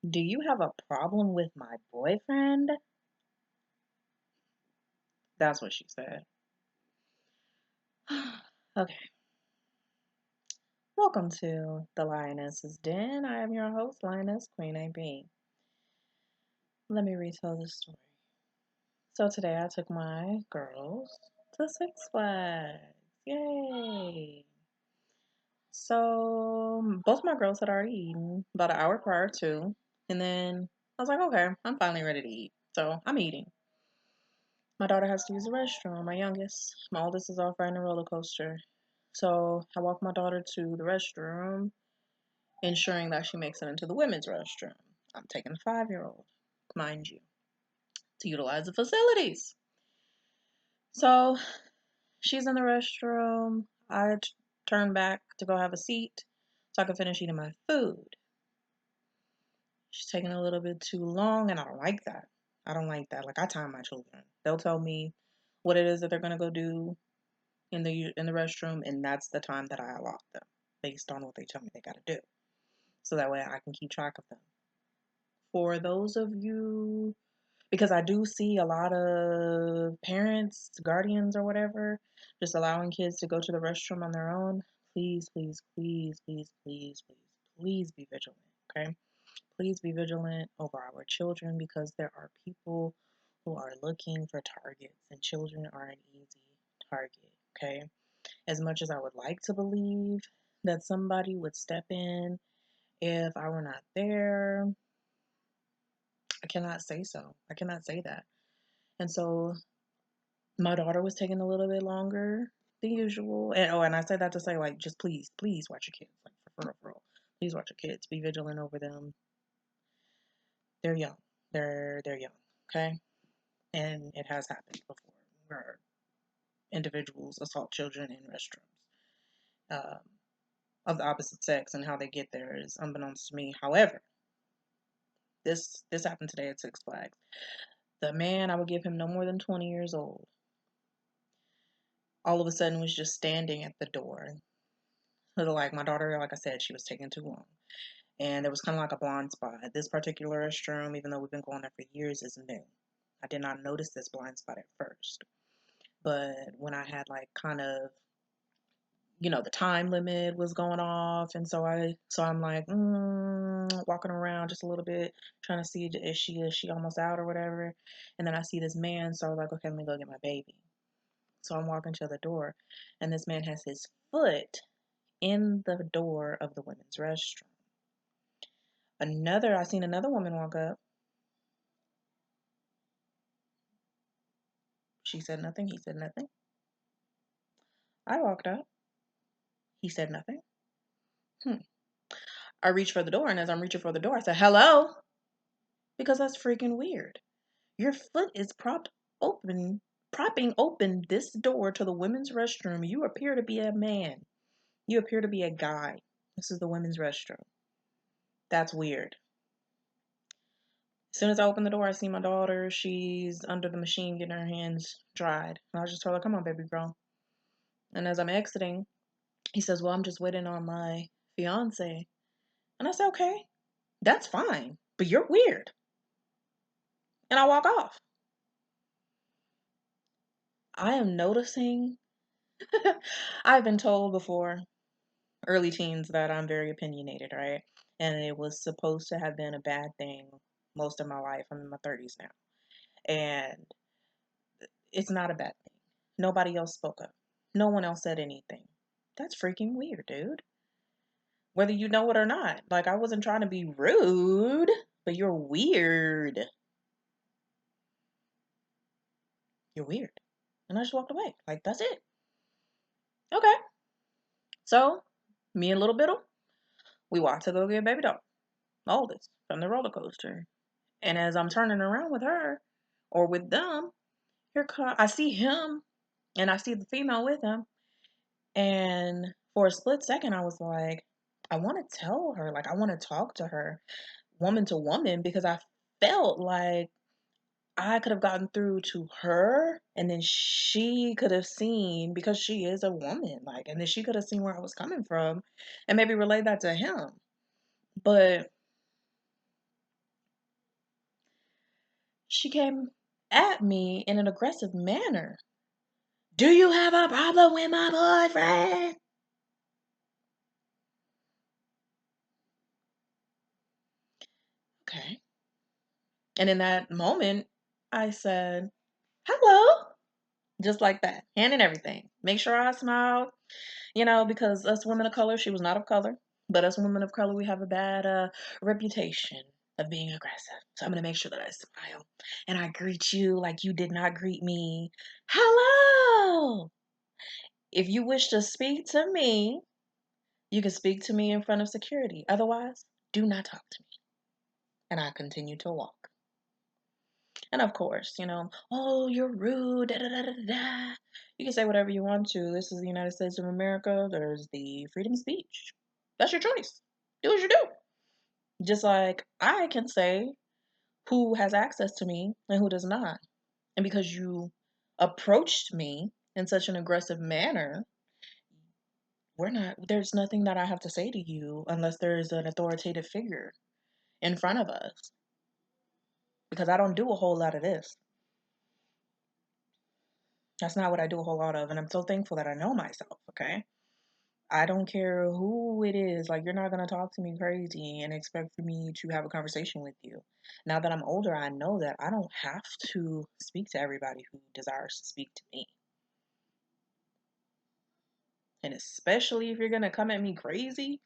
Do you have a problem with my boyfriend? That's what she said. Okay. Welcome to the Lioness's Den. I am your host, Lioness Queen AB. Let me retell this story. So today I took my girls to Six Flags. Yay! So both my girls had already eaten about an hour prior to, and then I was like, okay, I'm finally ready to eat. So I'm eating. My daughter has to use the restroom, my youngest. My oldest is off riding a roller coaster. So I walk my daughter to the restroom, ensuring that she makes it into the women's restroom. I'm taking a 5-year-old, mind you, to utilize the facilities. So she's in the restroom. I turn back to go have a seat so I can finish eating my food. She's taking a little bit too long, and I don't like that. I don't like that. Like, I time my children. They'll tell me what it is that they're gonna go do in the restroom, and that's the time that I allot them based on what they tell me they got to do, so that way I can keep track of them. For those of you, because I do see a lot of parents, guardians, or whatever, just allowing kids to go to the restroom on their own. Please, please, please, please, please, please, please be vigilant. Okay, please be vigilant over our children, because there are people who are looking for targets, and children are an easy target. Okay, as much as I would like to believe that somebody would step in if I were not there, I cannot say so. I cannot say that. And so my daughter was taking a little bit longer than usual. And I said that to say, like, just please, please watch your kids. Like, for real. Please watch your kids. Be vigilant over them. They're young. They're young. Okay? And it has happened before where individuals assault children in restrooms. Um, of the opposite sex, and how they get there is unbeknownst to me. However, this happened today at Six Flags. The man, I would give him no more than 20 years old, all of a sudden was just standing at the door. Like, my daughter, like I said, she was taking too long. And there was kind of like a blind spot. This particular restroom, even though we've been going there for years, is new. I did not notice this blind spot at first. But when I had, like, kind of, the time limit was going off, and so I'm like, walking around just a little bit, trying to see, is she almost out or whatever. And then I see this man, so I was like, okay, let me go get my baby. So I'm walking to the door, and this man has his foot in the door of the women's restroom. I seen another woman walk up. She said nothing. He said nothing. I walked up. He said nothing. Hmm. I reached for the door, and as I'm reaching for the door, I said, hello, because that's freaking weird. Your foot is propping open this door to the women's restroom. You appear to be a man. You appear to be a guy. This is the women's restroom. That's weird. As soon as I open the door, I see my daughter. She's under the machine getting her hands dried. And I just told her, come on, baby girl. And as I'm exiting, he says, well, I'm just waiting on my fiance. And I said, okay, that's fine, but you're weird. And I walk off. I am noticing, I've been told before, early teens, that I'm very opinionated, right? And it was supposed to have been a bad thing most of my life. I'm in my 30s now. And it's not a bad thing. Nobody else spoke up. No one else said anything. That's freaking weird, dude. Whether you know it or not. Like, I wasn't trying to be rude, but you're weird. You're weird. And I just walked away. Like, that's it. Okay. So, me and Little Biddle, we walked to go get baby doll, oldest, from the roller coaster. And as I'm turning around with her, or with them, I see him, and I see the female with him. And for a split second, I was like, I want to tell her, like, I want to talk to her, woman to woman, because I felt like I could have gotten through to her, and then she could have seen, because she is a woman, like, and then she could have seen where I was coming from and maybe relay that to him. But she came at me in an aggressive manner. Do you have a problem with my boyfriend? Okay. And in that moment, I said, hello. Just like that, hand and everything. Make sure I smiled, because us women of color, she was not of color, but us women of color, we have a bad reputation of being aggressive. So I'm going to make sure that I smile and I greet you like you did not greet me. Hello. If you wish to speak to me, you can speak to me in front of security. Otherwise, do not talk to me. And I continue to walk. And of course, oh, you're rude, da da da da da. You can say whatever you want to. This is the United States of America. There's the freedom of speech. That's your choice. Do as you do. Just like I can say who has access to me and who does not. And because you approached me in such an aggressive manner, there's nothing that I have to say to you unless there's an authoritative figure in front of us. Because I don't do a whole lot of this. That's not what I do a whole lot of. And I'm so thankful that I know myself, okay? I don't care who it is. Like, you're not going to talk to me crazy and expect for me to have a conversation with you. Now that I'm older, I know that I don't have to speak to everybody who desires to speak to me. And especially if you're going to come at me crazy,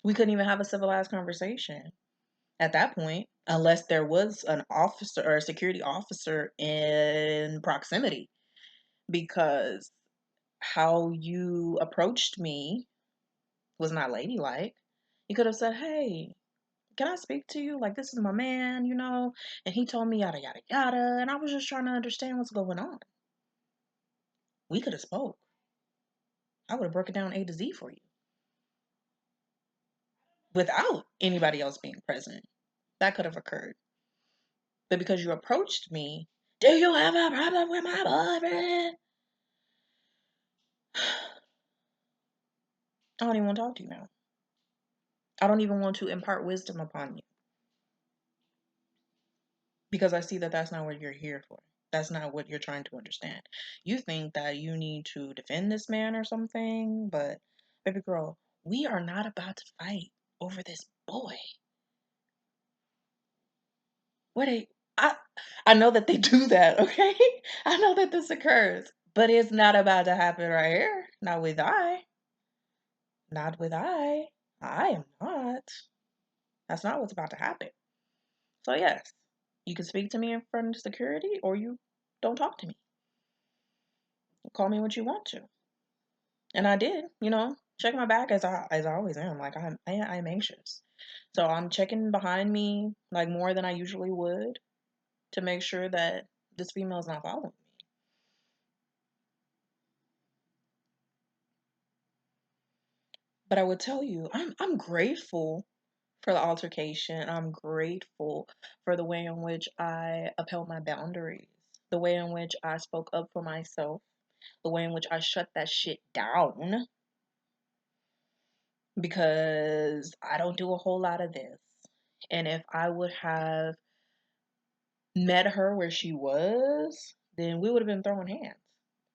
we couldn't even have a civilized conversation at that point, unless there was an officer or a security officer in proximity. Because how you approached me was not ladylike. You could have said, hey, can I speak to you? Like, this is my man, and he told me yada, yada, yada. And I was just trying to understand what's going on. We could have spoke. I would have broken down A to Z for you without anybody else being present. That could have occurred. But because you approached me, do you have a problem with my boyfriend? I don't even want to talk to you now. I don't even want to impart wisdom upon you. Because I see that that's not what you're here for. That's not what you're trying to understand. You think that you need to defend this man or something, but baby girl, we are not about to fight over this boy. What I know that they do that, okay? I know that this occurs, but it's not about to happen right here. Not with I. Not with I. I am not. That's not what's about to happen. So yes, you can speak to me in front of security or you don't talk to me. Call me what you want to. And I did, check my back as I always am. Like I'm anxious. So I'm checking behind me like more than I usually would to make sure that this female is not following me. But I would tell you, I'm grateful for the altercation. I'm grateful for the way in which I upheld my boundaries, the way in which I spoke up for myself, the way in which I shut that shit down because I don't do a whole lot of this. And if I would have met her where she was, then we would have been throwing hands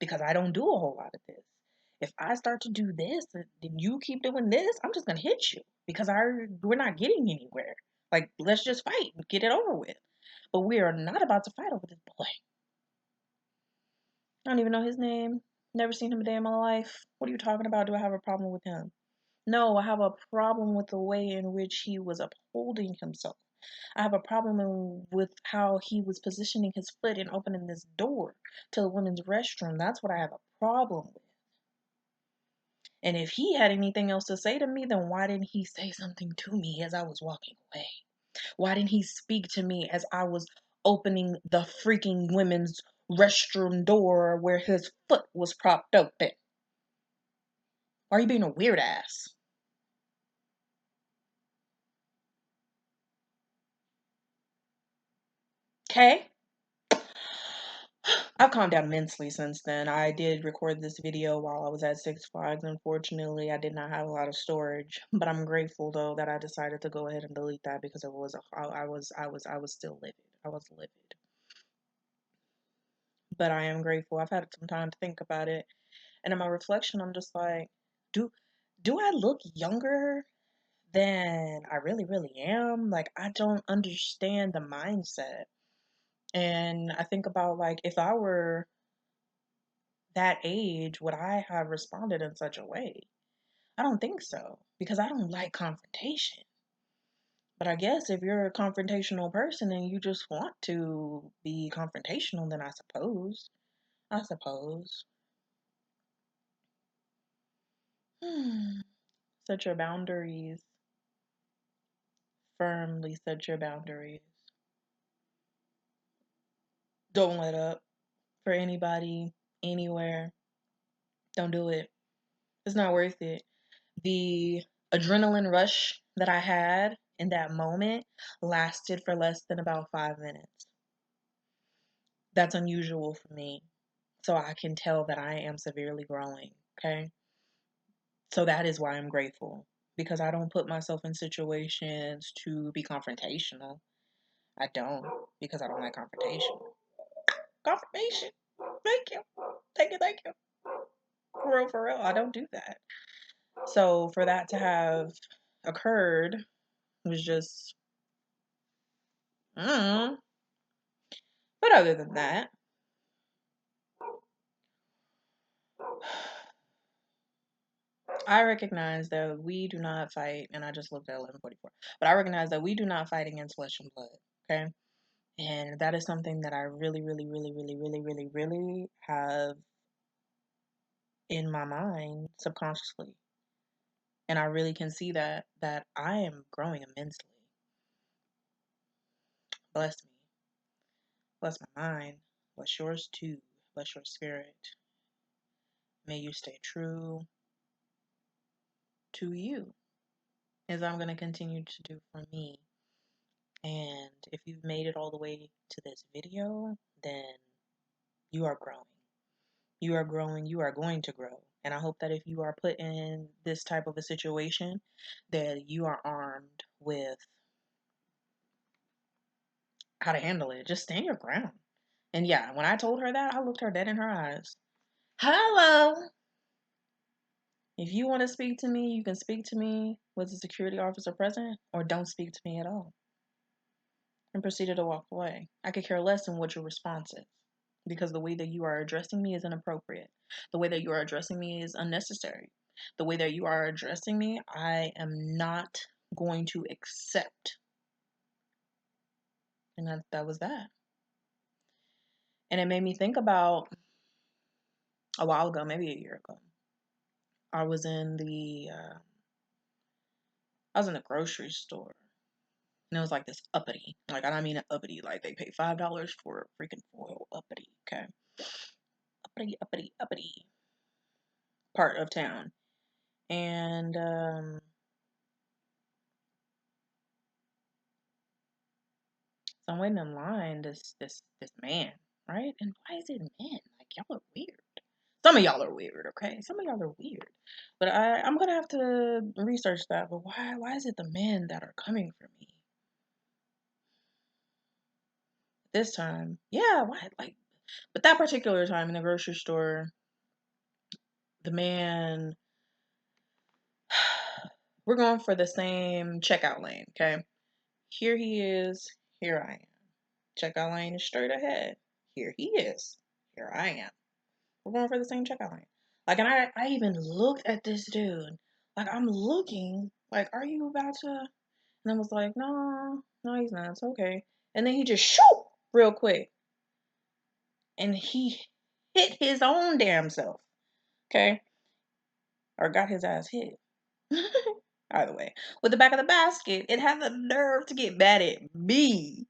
because I don't do a whole lot of this. If I start to do this, then you keep doing this, I'm just gonna hit you because we're not getting anywhere. Like, let's just fight and get it over with. But we are not about to fight over this boy. I don't even know his name. Never seen him a day in my life. What are you talking about? Do I have a problem with him? No, I have a problem with the way in which he was upholding himself. I have a problem with how he was positioning his foot and opening this door to the women's restroom. That's what I have a problem with. And if he had anything else to say to me, then why didn't he say something to me as I was walking away? Why didn't he speak to me as I was opening the freaking women's restroom door where his foot was propped open? Why are you being a weird ass? Okay? I've calmed down immensely since then. I did record this video while I was at Six Flags. Unfortunately, I did not have a lot of storage, but I'm grateful though that I decided to go ahead and delete that because I was still livid. I was livid. But I am grateful. I've had some time to think about it, and in my reflection, I'm just like, do do I look younger than I really am? Like I don't understand the mindset. And I think about like if I were that age, would I have responded in such a way? I don't think so because I don't like confrontation. But I guess if you're a confrontational person and you just want to be confrontational, then I suppose. I suppose. Set your boundaries. Firmly set your boundaries. Don't let up for anybody, anywhere. Don't do it. It's not worth it. The adrenaline rush that I had in that moment lasted for less than about 5 minutes. That's unusual for me. So I can tell that I am severely growing. Okay. So that is why I'm grateful because I don't put myself in situations to be confrontational. I don't because I don't like confrontation. Confirmation. Thank you. Thank you. Thank you. For real. I don't do that. So for that to have occurred was just, mm. But other than that, I recognize that we do not fight, and I just looked at 11:44. But I recognize that we do not fight against flesh and blood. Okay, and that is something that I really have in my mind subconsciously, and I really can see that I am growing immensely. Bless me, bless my mind, bless yours too, bless your spirit. May you stay true to you, as I'm going to continue to do for me. And if you've made it all the way to this video, then you are growing. You are growing. You are going to grow. And I hope that if you are put in this type of a situation, that you are armed with how to handle it. Just stand your ground. And yeah, when I told her that, I looked her dead in her eyes. Hello. If you want to speak to me, you can speak to me with the security officer present, or don't speak to me at all. And proceeded to walk away. I could care less than what your response is because the way that you are addressing me is inappropriate. The way that you are addressing me is unnecessary. The way that you are addressing me, I am not going to accept. And that was that. And it made me think about a while ago, maybe a year ago. I was in the grocery store. And it was like this uppity. Like I don't mean an uppity, like they pay $5 for a freaking foil uppity, okay? Uppity part of town. And so I'm waiting in line, this man, right? And why is it men? Like y'all are weird. Some of y'all are weird, okay? Some of y'all are weird. But I'm gonna have to research that. But why is it the men that are coming for me? This time. Yeah, why like but that particular time in the grocery store, the man we're going for the same checkout lane, okay? Here he is, here I am. Checkout lane is straight ahead. Here he is. Here I am. We're going for the same checkout line. Like, and I even looked at this dude. Like, I'm looking. Like, are you about to? And I was like, no, no, he's not. It's okay. And then he just shoot real quick. And he hit his own damn self. Okay? Or got his ass hit. Either way. With the back of the basket, it had the nerve to get mad at me.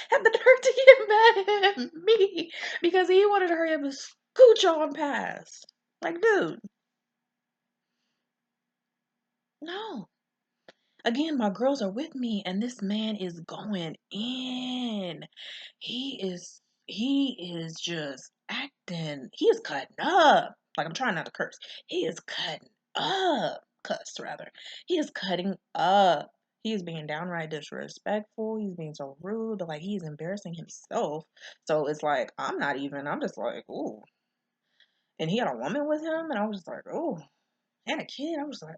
Had the nerve to get mad at me because he wanted to hurry up and scooch on past. Like, dude, no. Again, my girls are with me, and this man is going in. He is just acting. He is cutting up. Like, I'm trying not to curse. He is cutting up. Cuss rather. He is cutting up. He is being downright disrespectful. He's being so rude. But like, he's embarrassing himself. So it's like, I'm not even. I'm just like, ooh. And he had a woman with him, and I was just like, ooh. And a kid. I was like,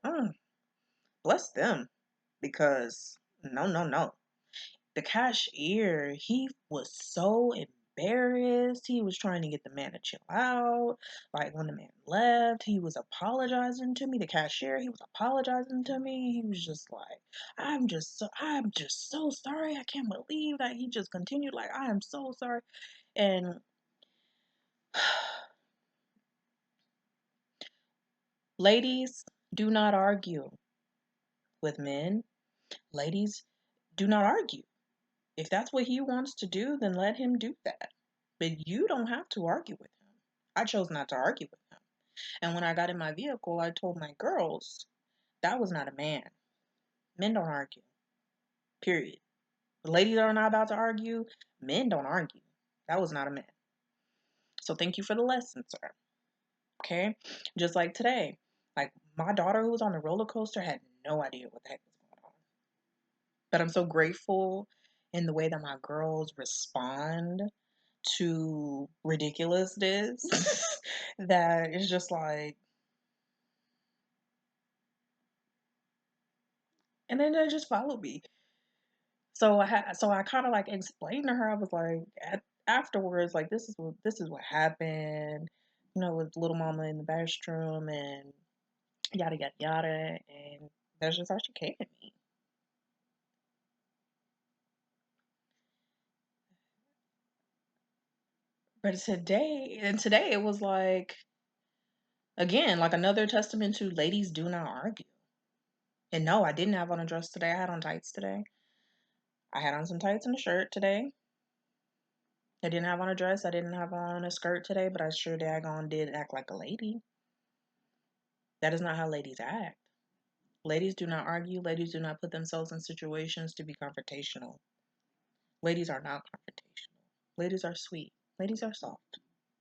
bless them, because no, no, no. The cashier, he was so embarrassed. He was trying to get the man to chill out. Like, when the man left, he was apologizing to me. The cashier, he was apologizing to me. He was just like, I'm just so sorry. I can't believe that. He just continued like, I am so sorry. And ladies, do not argue with men. Ladies, do not argue. If that's what he wants to do, then let him do that. But you don't have to argue with him. I chose not to argue with him. And when I got in my vehicle, I told my girls that was not a man. Men don't argue. Period. The ladies are not about to argue. Men don't argue. That was not a man. So thank you for the lesson, sir. Okay? Just like today. Like, my daughter who was on the roller coaster had no idea what the heck was going on. But I'm so grateful in the way that my girls respond to ridiculousness that it's just like, and then they just follow me. So I kind of like explained to her. I was like, afterwards, like, this is what happened, with little mama in the bathroom and yada yada yada, and that's just how she came at me. But today it was like, again, like another testament to ladies do not argue. And no, I didn't have on a dress today. I had on tights today. I had on some tights and a shirt today. I didn't have on a dress. I didn't have on a skirt today, but I sure daggone did act like a lady. That is not how ladies act. Ladies do not argue. Ladies do not put themselves in situations to be confrontational. Ladies are not confrontational. Ladies are sweet. Ladies are soft.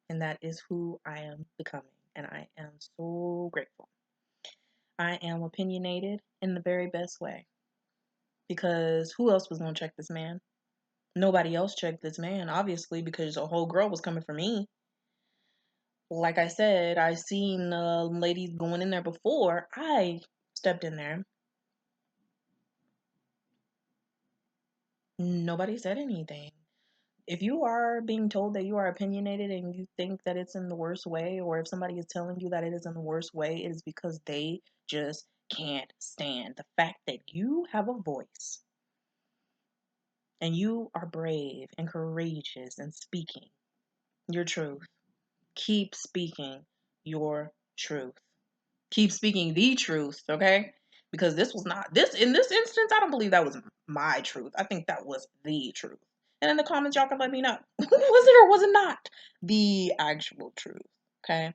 And that is who I am becoming. And I am so grateful. I am opinionated in the very best way. Because who else was going to check this man? Nobody else checked this man, obviously, because a whole girl was coming for me. Like I said, I seen ladies going in there before I stepped in there. Nobody said anything. If you are being told that you are opinionated and you think that it's in the worst way, or if somebody is telling you that it is in the worst way, it is because they just can't stand the fact that you have a voice and you are brave and courageous and speaking your truth. Keep speaking your truth. Keep speaking the truth, okay? Because this was not this in this instance, I don't believe that was my truth. I think that was the truth. And in the comments, y'all can let me know. Was it or was it not the actual truth? Okay.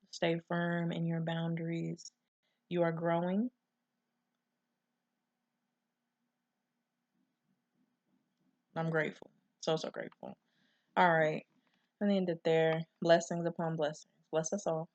Stay firm in your boundaries. You are growing. I'm grateful. So, so grateful. All right. I'm gonna end it there. Blessings upon blessings. Bless us all.